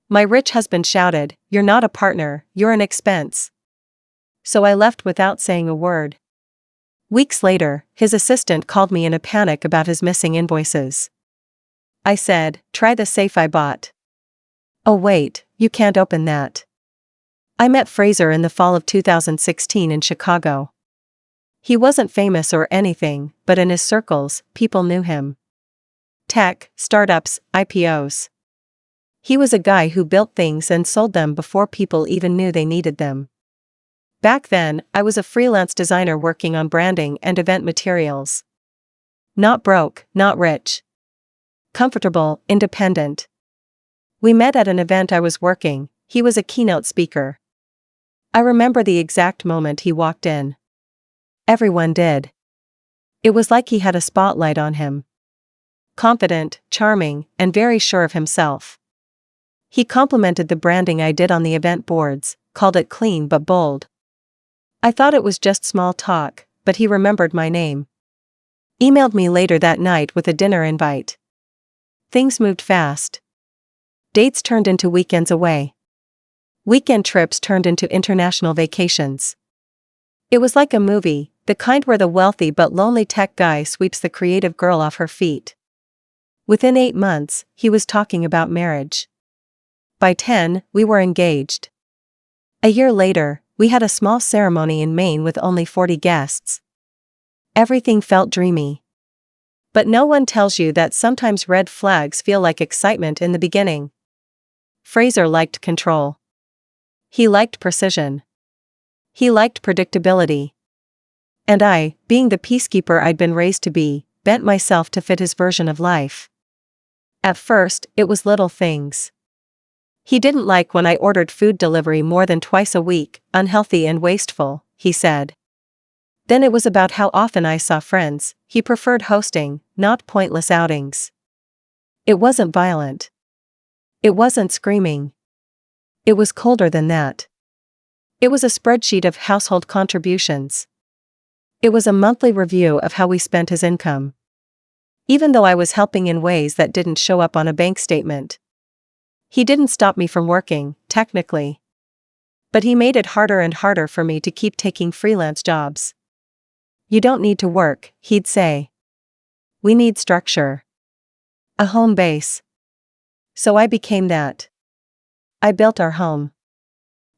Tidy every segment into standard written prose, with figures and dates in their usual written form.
My rich husband shouted, "You're not a partner, you're an expense." So I left without saying a word. Weeks later, his assistant called me in a panic about his missing invoices. I said, "Try the safe I bought." "Oh wait, you can't open that." I met Fraser in the fall of 2016 in Chicago. He wasn't famous or anything, but in his circles, people knew him. Tech, startups, IPOs. He was a guy who built things and sold them before people even knew they needed them. Back then, I was a freelance designer working on branding and event materials. Not broke, not rich. Comfortable, independent. We met at an event I was working. He was a keynote speaker. I remember the exact moment he walked in. Everyone did. It was like he had a spotlight on him. Confident, charming, and very sure of himself. He complimented the branding I did on the event boards, called it clean but bold. I thought it was just small talk, but he remembered my name. Emailed me later that night with a dinner invite. Things moved fast. Dates turned into weekends away. Weekend trips turned into international vacations. It was like a movie, the kind where the wealthy but lonely tech guy sweeps the creative girl off her feet. Within 8 months, he was talking about marriage. By 10, we were engaged. A year later, we had a small ceremony in Maine with only 40 guests. Everything felt dreamy. But no one tells you that sometimes red flags feel like excitement in the beginning. Fraser liked control. He liked precision. He liked predictability. And I, being the peacekeeper I'd been raised to be, bent myself to fit his version of life. At first, it was little things. He didn't like when I ordered food delivery more than twice a week, unhealthy and wasteful, he said. Then it was about how often I saw friends. He preferred hosting, not pointless outings. It wasn't violent. It wasn't screaming. It was colder than that. It was a spreadsheet of household contributions. It was a monthly review of how we spent his income. Even though I was helping in ways that didn't show up on a bank statement. He didn't stop me from working, technically. But he made it harder and harder for me to keep taking freelance jobs. "You don't need to work," he'd say. "We need structure. A home base." So I became that. I built our home.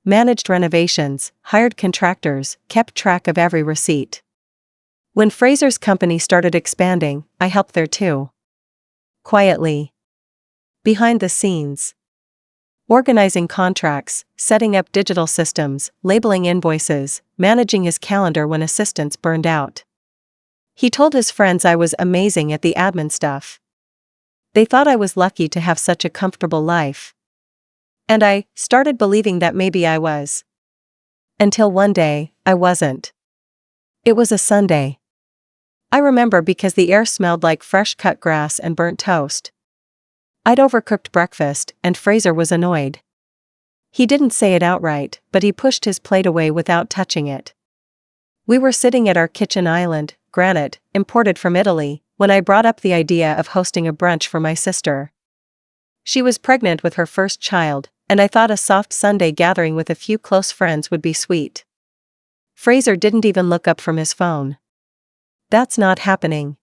Managed renovations, hired contractors, kept track of every receipt. When Fraser's company started expanding, I helped there too. Quietly. Behind the scenes. Organizing contracts, setting up digital systems, labeling invoices, managing his calendar when assistants burned out. He told his friends I was amazing at the admin stuff. They thought I was lucky to have such a comfortable life. And I started believing that maybe I was. Until one day, I wasn't. It was a Sunday. I remember because the air smelled like fresh cut grass and burnt toast. I'd overcooked breakfast, and Fraser was annoyed. He didn't say it outright, but he pushed his plate away without touching it. We were sitting at our kitchen island, granite, imported from Italy, when I brought up the idea of hosting a brunch for my sister. She was pregnant with her first child, and I thought a soft Sunday gathering with a few close friends would be sweet. Fraser didn't even look up from his phone. "That's not happening.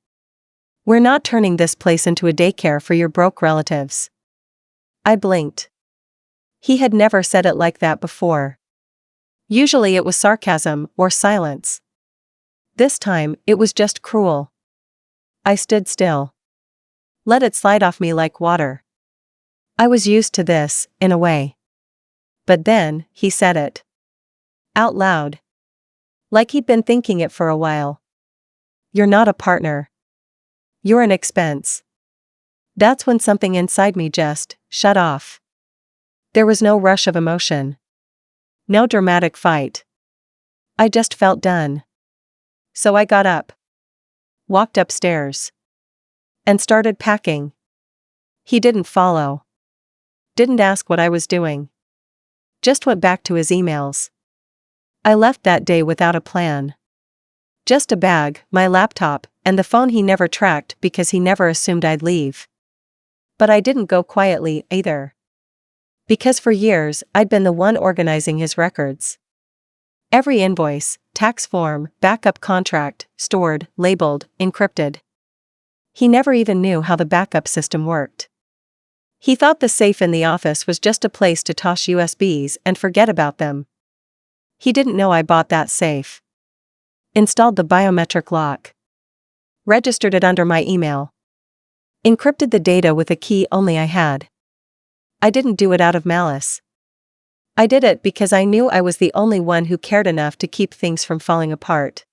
We're not turning this place into a daycare for your broke relatives." I blinked. He had never said it like that before. Usually it was sarcasm or silence. This time, it was just cruel. I stood still. Let it slide off me like water. I was used to this, in a way. But then, he said it. Out loud. Like he'd been thinking it for a while. "You're not a partner. You're an expense." That's when something inside me just shut off. There was no rush of emotion. No dramatic fight. I just felt done. So I got up. Walked upstairs. And started packing. He didn't follow. Didn't ask what I was doing. Just went back to his emails. I left that day without a plan. Just a bag, my laptop, and the phone he never tracked because he never assumed I'd leave. But I didn't go quietly, either. Because for years, I'd been the one organizing his records. Every invoice, tax form, backup contract, stored, labeled, encrypted. He never even knew how the backup system worked. He thought the safe in the office was just a place to toss USBs and forget about them. He didn't know I bought that safe. Installed the biometric lock. Registered it under my email. Encrypted the data with a key only I had. I didn't do it out of malice. I did it because I knew I was the only one who cared enough to keep things from falling apart.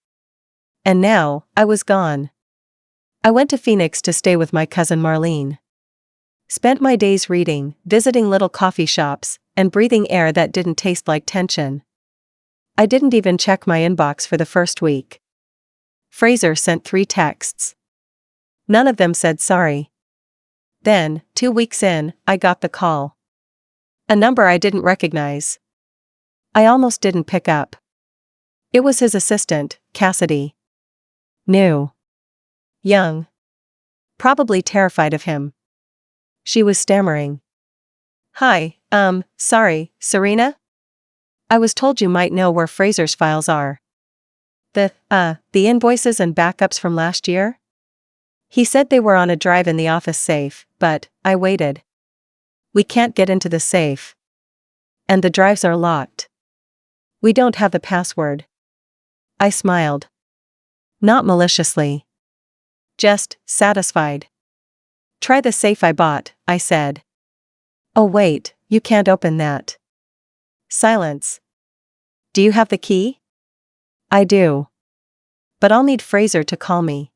And now, I was gone. I went to Phoenix to stay with my cousin Marlene. Spent my days reading, visiting little coffee shops, and breathing air that didn't taste like tension. I didn't even check my inbox for the first week. Fraser sent 3 texts. None of them said sorry. Then, 2 weeks in, I got the call. A number I didn't recognize. I almost didn't pick up. It was his assistant, Cassidy. New. Young. Probably terrified of him. She was stammering. Hi, sorry, Serena? I was told you might know where Fraser's files are. The invoices and backups from last year? He said they were on a drive in the office safe, but I waited. We can't get into the safe. And the drives are locked. We don't have the password. I smiled. Not maliciously. Just satisfied. Try the safe I bought, I said. Oh wait, you can't open that. Silence. Do you have the key? I do. But I'll need Fraser to call me.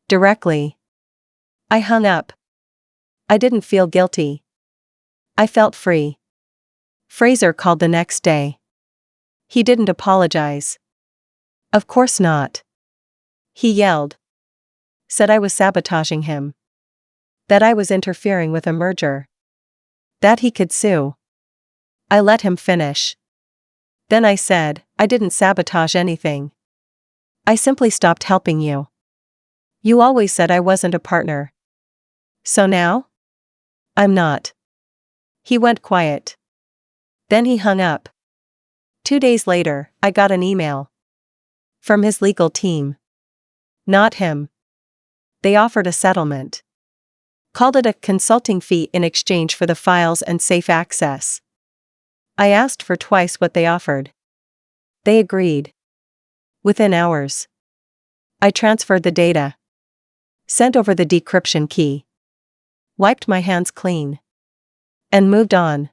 Directly. I hung up. I didn't feel guilty. I felt free. Fraser called the next day. He didn't apologize. Of course not. He yelled. Said I was sabotaging him. That I was interfering with a merger. That he could sue. I let him finish. Then I said, I didn't sabotage anything. I simply stopped helping you. You always said I wasn't a partner. So now? I'm not. He went quiet. Then he hung up. 2 days later, I got an email. From his legal team. Not him. They offered a settlement. Called it a consulting fee in exchange for the files and safe access. I asked for twice what they offered. They agreed. Within hours. I transferred the data. Sent over the decryption key. Wiped my hands clean. And moved on.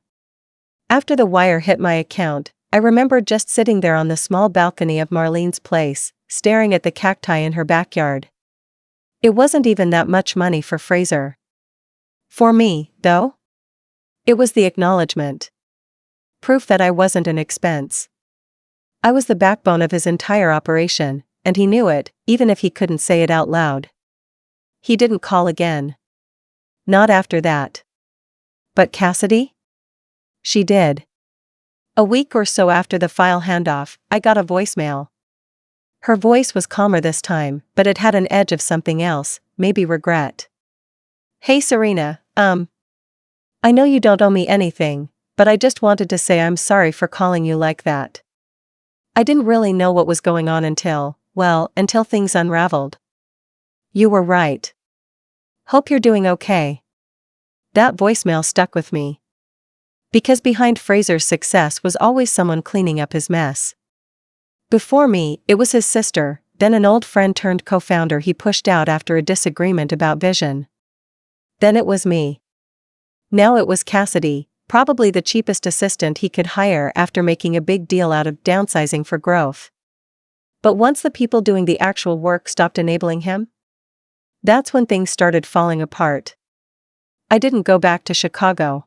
After the wire hit my account, I remembered just sitting there on the small balcony of Marlene's place, staring at the cacti in her backyard. It wasn't even that much money for Fraser. For me, though? It was the acknowledgement. Proof that I wasn't an expense. I was the backbone of his entire operation, and he knew it, even if he couldn't say it out loud. He didn't call again. Not after that. But Cassidy? She did. A week or so after the file handoff, I got a voicemail. Her voice was calmer this time, but it had an edge of something else, maybe regret. Hey Serena, I know you don't owe me anything, but I just wanted to say I'm sorry for calling you like that. I didn't really know what was going on until things unraveled. You were right. Hope you're doing okay. That voicemail stuck with me. Because behind Fraser's success was always someone cleaning up his mess. Before me, it was his sister, then an old friend turned co-founder he pushed out after a disagreement about vision. Then it was me. Now it was Cassidy, probably the cheapest assistant he could hire after making a big deal out of downsizing for growth. But once the people doing the actual work stopped enabling him, that's when things started falling apart. I didn't go back to Chicago.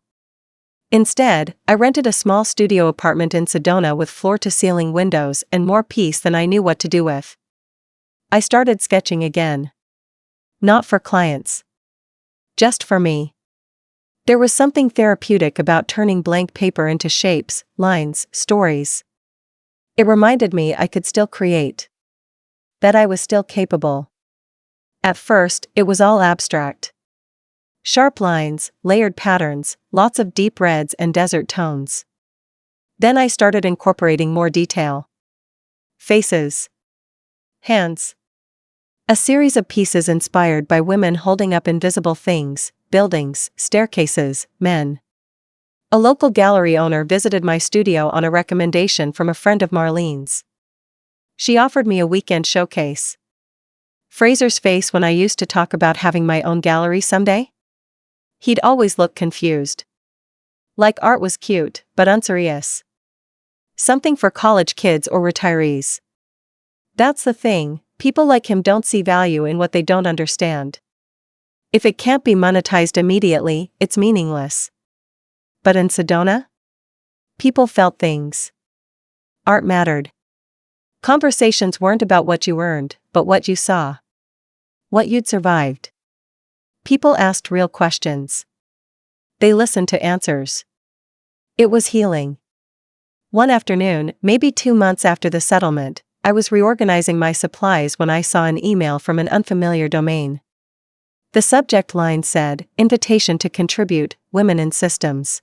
Instead, I rented a small studio apartment in Sedona with floor-to-ceiling windows and more peace than I knew what to do with. I started sketching again. Not for clients. Just for me. There was something therapeutic about turning blank paper into shapes, lines, stories. It reminded me I could still create. That I was still capable. At first, it was all abstract. Sharp lines, layered patterns, lots of deep reds and desert tones. Then I started incorporating more detail. Faces. Hands. A series of pieces inspired by women holding up invisible things, buildings, staircases, men. A local gallery owner visited my studio on a recommendation from a friend of Marlene's. She offered me a weekend showcase. Fraser's face when I used to talk about having my own gallery someday? He'd always look confused. Like art was cute, but unserious. Something for college kids or retirees. That's the thing, people like him don't see value in what they don't understand. If it can't be monetized immediately, it's meaningless. But in Sedona? People felt things. Art mattered. Conversations weren't about what you earned, but what you saw. What you'd survived. People asked real questions. They listened to answers. It was healing. One afternoon, maybe 2 months after the settlement, I was reorganizing my supplies when I saw an email from an unfamiliar domain. The subject line said, "Invitation to contribute, Women in Systems."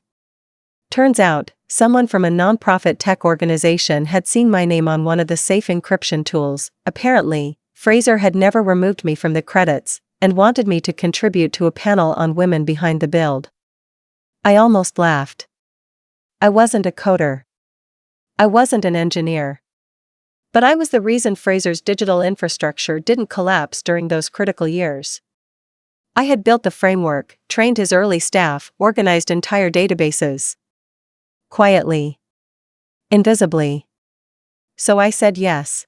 Turns out, someone from a nonprofit tech organization had seen my name on one of the safe encryption tools. Apparently, Fraser had never removed me from the credits, and wanted me to contribute to a panel on women behind the build. I almost laughed. I wasn't a coder. I wasn't an engineer. But I was the reason Fraser's digital infrastructure didn't collapse during those critical years. I had built the framework, trained his early staff, organized entire databases. Quietly. Invisibly. So I said yes.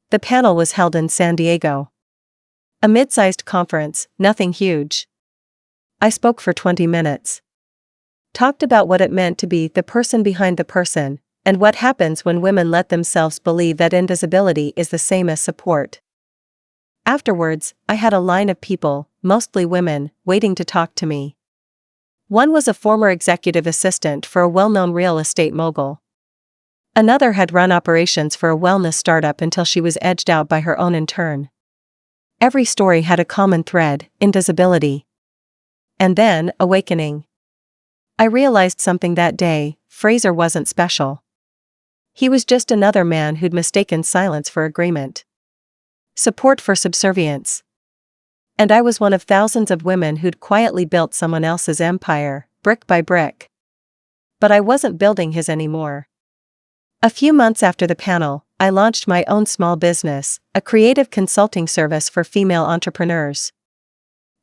The panel was held in San Diego. A mid-sized conference, nothing huge. I spoke for 20 minutes. Talked about what it meant to be the person behind the person, and what happens when women let themselves believe that invisibility is the same as support. Afterwards, I had a line of people, mostly women, waiting to talk to me. One was a former executive assistant for a well-known real estate mogul. Another had run operations for a wellness startup until she was edged out by her own intern. Every story had a common thread, invisibility. And then, awakening. I realized something that day: Fraser wasn't special. He was just another man who'd mistaken silence for agreement. Support for subservience. And I was one of thousands of women who'd quietly built someone else's empire, brick by brick. But I wasn't building his anymore. A few months after the panel, I launched my own small business, a creative consulting service for female entrepreneurs.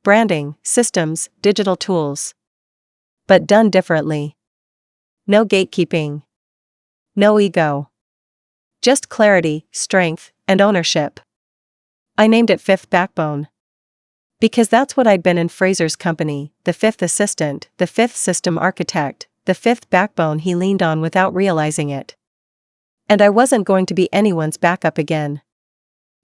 Branding, systems, digital tools. But done differently. No gatekeeping. No ego. Just clarity, strength, and ownership. I named it Fifth Backbone. Because that's what I'd been in Fraser's company, the fifth assistant, the fifth system architect, the fifth backbone he leaned on without realizing it. And I wasn't going to be anyone's backup again.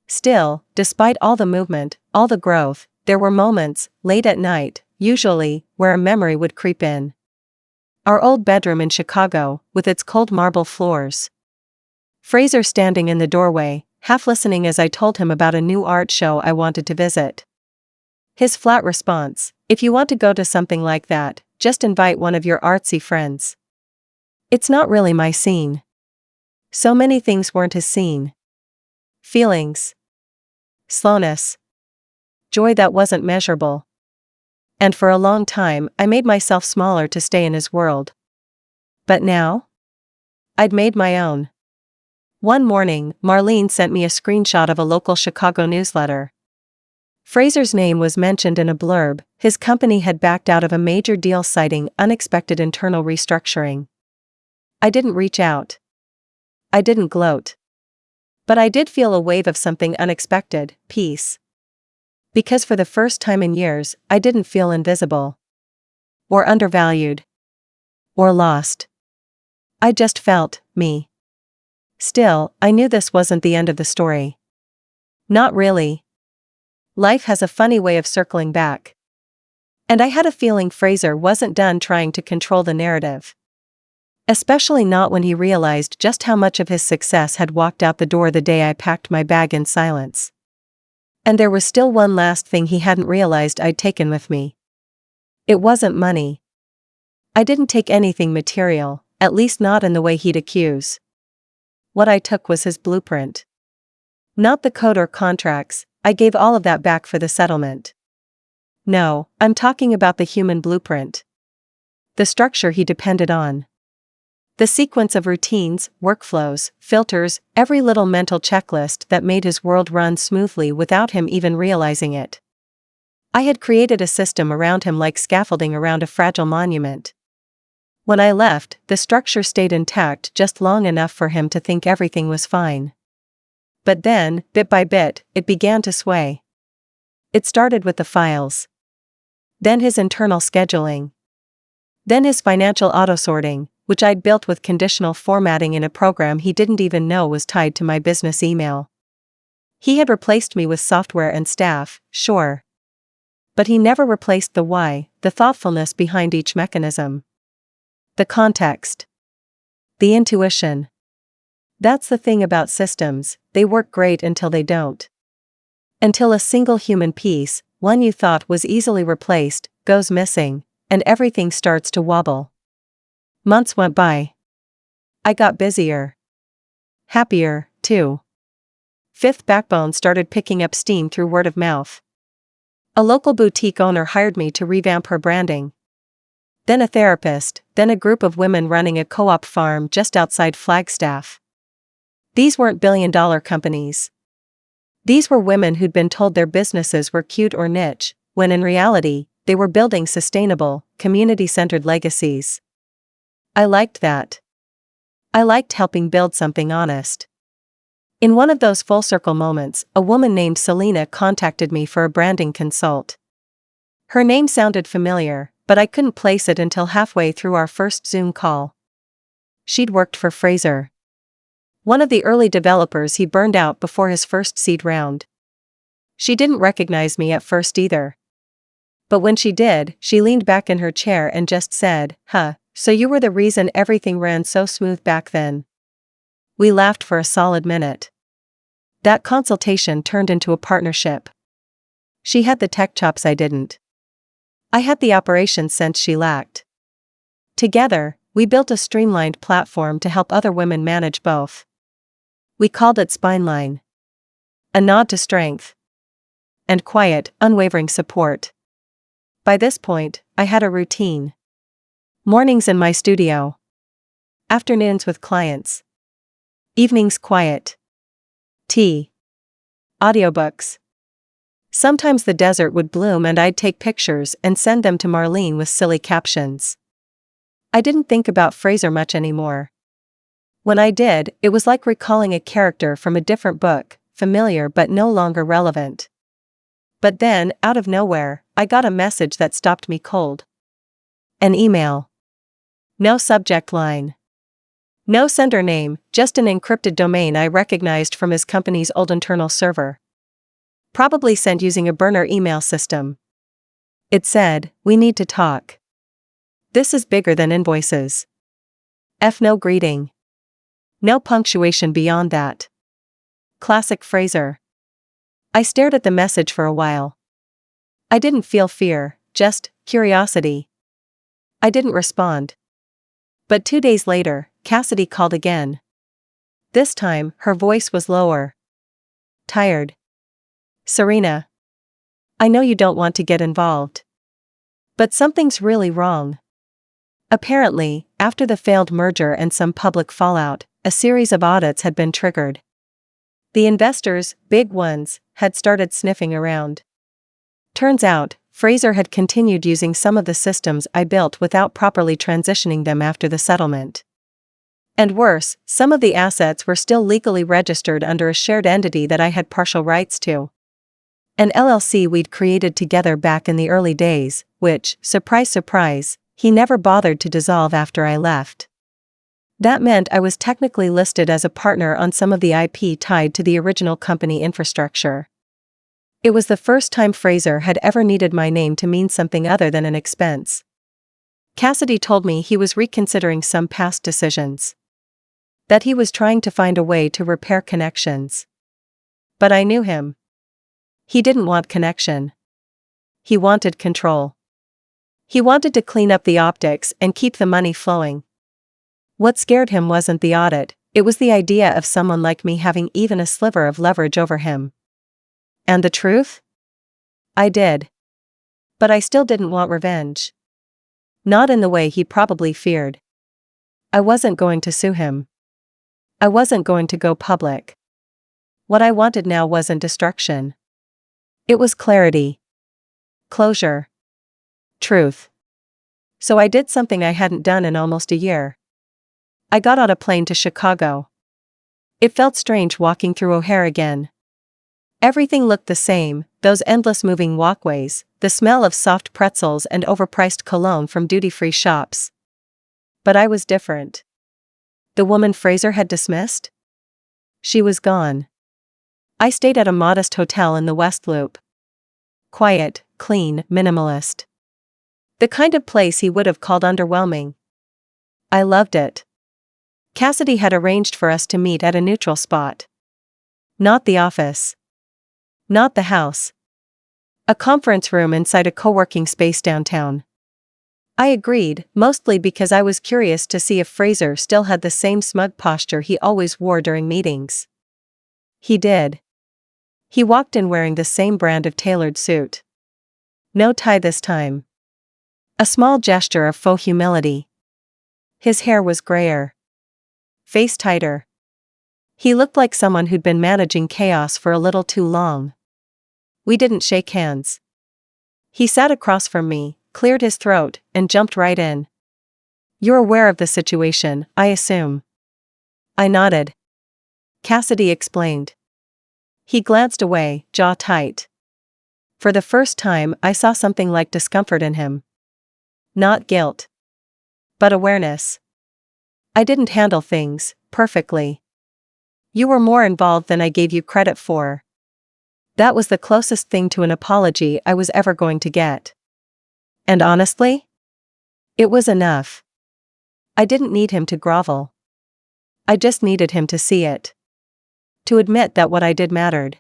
Still, despite all the movement, all the growth, there were moments, late at night, usually, where a memory would creep in. Our old bedroom in Chicago, with its cold marble floors. Fraser standing in the doorway, half listening as I told him about a new art show I wanted to visit. His flat response: "If you want to go to something like that, just invite one of your artsy friends. It's not really my scene." So many things weren't his scene. Feelings. Slowness. Joy that wasn't measurable. And for a long time, I made myself smaller to stay in his world. But now? I'd made my own. One morning, Marlene sent me a screenshot of a local Chicago newsletter. Fraser's name was mentioned in a blurb. His company had backed out of a major deal citing unexpected internal restructuring. I didn't reach out. I didn't gloat. But I did feel a wave of something unexpected, peace. Because for the first time in years, I didn't feel invisible. Or undervalued. Or lost. I just felt, me. Still, I knew this wasn't the end of the story. Not really. Life has a funny way of circling back. And I had a feeling Fraser wasn't done trying to control the narrative. Especially not when he realized just how much of his success had walked out the door the day I packed my bag in silence. And there was still one last thing he hadn't realized I'd taken with me. It wasn't money. I didn't take anything material, at least not in the way he'd accuse. What I took was his blueprint. Not the code or contracts, I gave all of that back for the settlement. No, I'm talking about the human blueprint. The structure he depended on. The sequence of routines, workflows, filters, every little mental checklist that made his world run smoothly without him even realizing it. I had created a system around him like scaffolding around a fragile monument. When I left, the structure stayed intact just long enough for him to think everything was fine. But then, bit by bit, it began to sway. It started with the files. Then his internal scheduling. Then his financial auto-sorting, which I'd built with conditional formatting in a program he didn't even know was tied to my business email. He had replaced me with software and staff, sure. But he never replaced the why, the thoughtfulness behind each mechanism. The context. The intuition. That's the thing about systems, they work great until they don't. Until a single human piece, one you thought was easily replaced, goes missing, and everything starts to wobble. Months went by. I got busier. Happier, too. Fifth Backbone started picking up steam through word of mouth. A local boutique owner hired me to revamp her branding. Then a therapist, then a group of women running a co-op farm just outside Flagstaff. These weren't billion-dollar companies. These were women who'd been told their businesses were cute or niche, when in reality, they were building sustainable, community-centered legacies. I liked that. I liked helping build something honest. In one of those full-circle moments, a woman named Selena contacted me for a branding consult. Her name sounded familiar, but I couldn't place it until halfway through our first Zoom call. She'd worked for Fraser. One of the early developers he burned out before his first seed round. She didn't recognize me at first either. But when she did, she leaned back in her chair and just said, so you were the reason everything ran so smooth back then." We laughed for a solid minute. That consultation turned into a partnership. She had the tech chops I didn't. I had the operations sense she lacked. Together, we built a streamlined platform to help other women manage both. We called it Spineline. A nod to strength. And quiet, unwavering support. By this point, I had a routine. Mornings in my studio. Afternoons with clients. Evenings quiet. Tea. Audiobooks. Sometimes the desert would bloom and I'd take pictures and send them to Marlene with silly captions. I didn't think about Fraser much anymore. When I did, it was like recalling a character from a different book, familiar but no longer relevant. But then, out of nowhere, I got a message that stopped me cold. An email. No subject line. No sender name, just an encrypted domain I recognized from his company's old internal server. Probably sent using a burner email system. It said, "We need to talk. This is bigger than Invoices." No greeting. No punctuation beyond that. Classic Fraser. I stared at the message for a while. I didn't feel fear, just curiosity. I didn't respond. But 2 days later, Cassidy called again. This time, her voice was lower. Tired. "Serena. I know you don't want to get involved. But something's really wrong." Apparently, after the failed merger and some public fallout, a series of audits had been triggered. The investors, big ones, had started sniffing around. Turns out, Fraser had continued using some of the systems I built without properly transitioning them after the settlement. And worse, some of the assets were still legally registered under a shared entity that I had partial rights to. An LLC we'd created together back in the early days, which, surprise surprise, he never bothered to dissolve after I left. That meant I was technically listed as a partner on some of the IP tied to the original company infrastructure. It was the first time Fraser had ever needed my name to mean something other than an expense. Cassidy told me he was reconsidering some past decisions. That he was trying to find a way to repair connections. But I knew him. He didn't want connection. He wanted control. He wanted to clean up the optics and keep the money flowing. What scared him wasn't the audit, it was the idea of someone like me having even a sliver of leverage over him. And the truth? I did. But I still didn't want revenge. Not in the way he probably feared. I wasn't going to sue him. I wasn't going to go public. What I wanted now wasn't destruction. It was clarity. Closure. Truth. So I did something I hadn't done in almost a year. I got on a plane to Chicago. It felt strange walking through O'Hare again. Everything looked the same, those endless moving walkways, the smell of soft pretzels and overpriced cologne from duty-free shops. But I was different. The woman Fraser had dismissed? She was gone. I stayed at a modest hotel in the West Loop. Quiet, clean, minimalist. The kind of place he would have called underwhelming. I loved it. Cassidy had arranged for us to meet at a neutral spot. Not the office. Not the house. A conference room inside a co-working space downtown. I agreed, mostly because I was curious to see if Fraser still had the same smug posture he always wore during meetings. He did. He walked in wearing the same brand of tailored suit. No tie this time. A small gesture of faux humility. His hair was grayer. Face tighter. He looked like someone who'd been managing chaos for a little too long. We didn't shake hands. He sat across from me, cleared his throat, and jumped right in. You're aware of the situation, I assume. I nodded. Cassidy explained. He glanced away, jaw tight. For the first time, I saw something like discomfort in him. Not guilt. But awareness. I didn't handle things perfectly. You were more involved than I gave you credit for. That was the closest thing to an apology I was ever going to get. And honestly, it was enough. I didn't need him to grovel. I just needed him to see it. To admit that what I did mattered.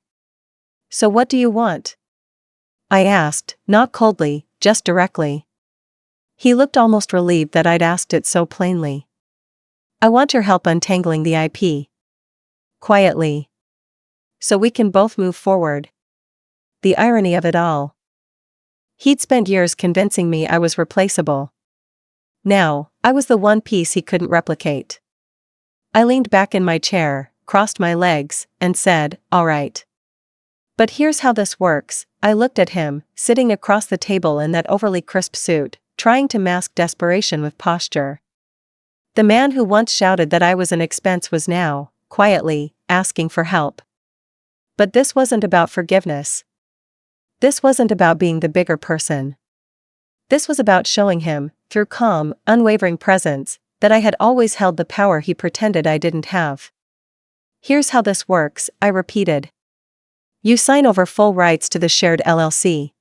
So what do you want? I asked, not coldly, just directly. He looked almost relieved that I'd asked it so plainly. I want your help untangling the IP. Quietly. So we can both move forward. The irony of it all. He'd spent years convincing me I was replaceable. Now, I was the one piece he couldn't replicate. I leaned back in my chair, crossed my legs, and said, all right. But here's how this works. I looked at him, sitting across the table in that overly crisp suit, trying to mask desperation with posture. The man who once shouted that I was an expense was now, quietly, asking for help. But this wasn't about forgiveness. This wasn't about being the bigger person. This was about showing him, through calm, unwavering presence, that I had always held the power he pretended I didn't have. Here's how this works, I repeated. You sign over full rights to the shared LLC.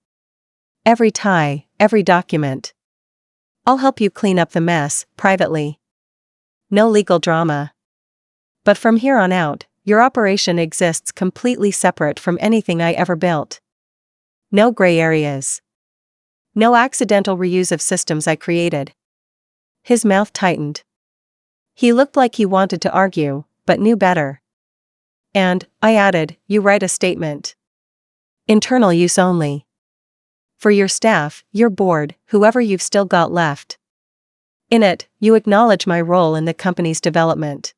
Every tie, every document. I'll help you clean up the mess, privately. No legal drama. But from here on out, your operation exists completely separate from anything I ever built. No gray areas. No accidental reuse of systems I created. His mouth tightened. He looked like he wanted to argue, but knew better. And, I added, you write a statement. Internal use only. For your staff, your board, whoever you've still got left. In it, you acknowledge my role in the company's development.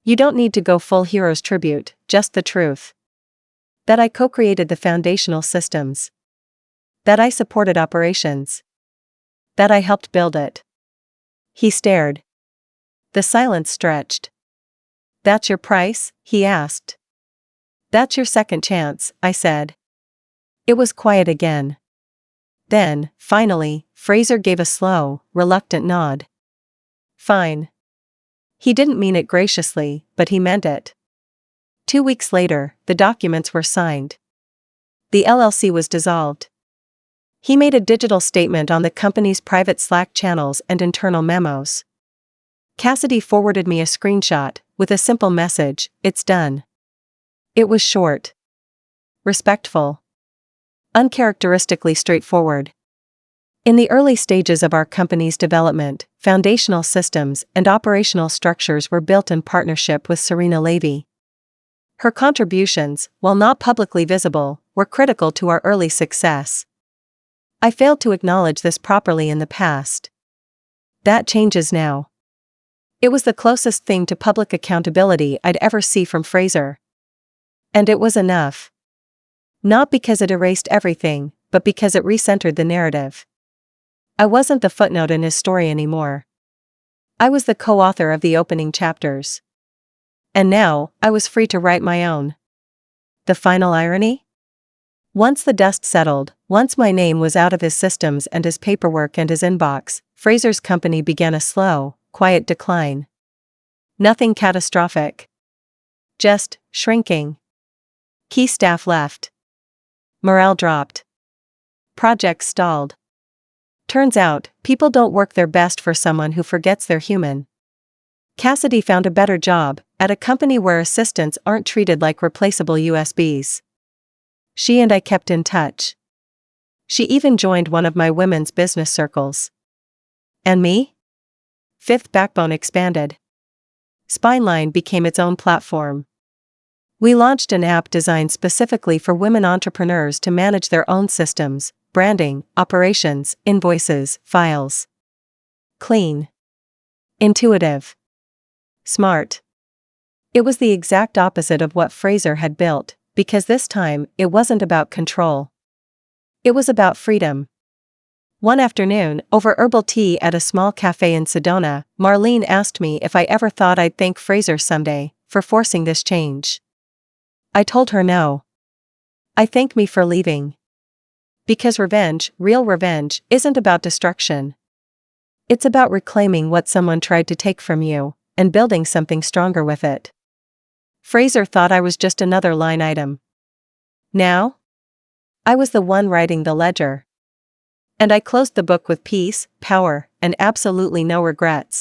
You don't need to go full hero's tribute, just the truth. That I co-created the foundational systems. That I supported operations. That I helped build it. He stared. The silence stretched. That's your price? He asked. That's your second chance, I said. It was quiet again. Then, finally, Fraser gave a slow, reluctant nod. Fine. He didn't mean it graciously, but he meant it. 2 weeks later, the documents were signed. The LLC was dissolved. He made a digital statement on the company's private Slack channels and internal memos. Cassidy forwarded me a screenshot, with a simple message, it's done. It was short. Respectful. Uncharacteristically straightforward. In the early stages of our company's development, foundational systems and operational structures were built in partnership with Serena Levy. Her contributions, while not publicly visible, were critical to our early success. I failed to acknowledge this properly in the past. That changes now. It was the closest thing to public accountability I'd ever see from Fraser. And it was enough. Not because it erased everything, but because it recentered the narrative. I wasn't the footnote in his story anymore. I was the co-author of the opening chapters. And now, I was free to write my own. The final irony? Once the dust settled, once my name was out of his systems and his paperwork and his inbox, Fraser's company began a slow, quiet decline. Nothing catastrophic. Just shrinking. Key staff left. Morale dropped. Projects stalled. Turns out, people don't work their best for someone who forgets they're human. Cassidy found a better job, at a company where assistants aren't treated like replaceable USBs. She and I kept in touch. She even joined one of my women's business circles. And me? Fifth Backbone expanded. Spineline became its own platform. We launched an app designed specifically for women entrepreneurs to manage their own systems, branding, operations, invoices, files. Clean. Intuitive. Smart. It was the exact opposite of what Fraser had built, because this time, it wasn't about control. It was about freedom. One afternoon, over herbal tea at a small cafe in Sedona, Marlene asked me if I ever thought I'd thank Fraser someday for forcing this change. I told her no. I thank me for leaving. Because revenge, real revenge, isn't about destruction. It's about reclaiming what someone tried to take from you, and building something stronger with it. Fraser thought I was just another line item. Now? I was the one writing the ledger. And I closed the book with peace, power, and absolutely no regrets.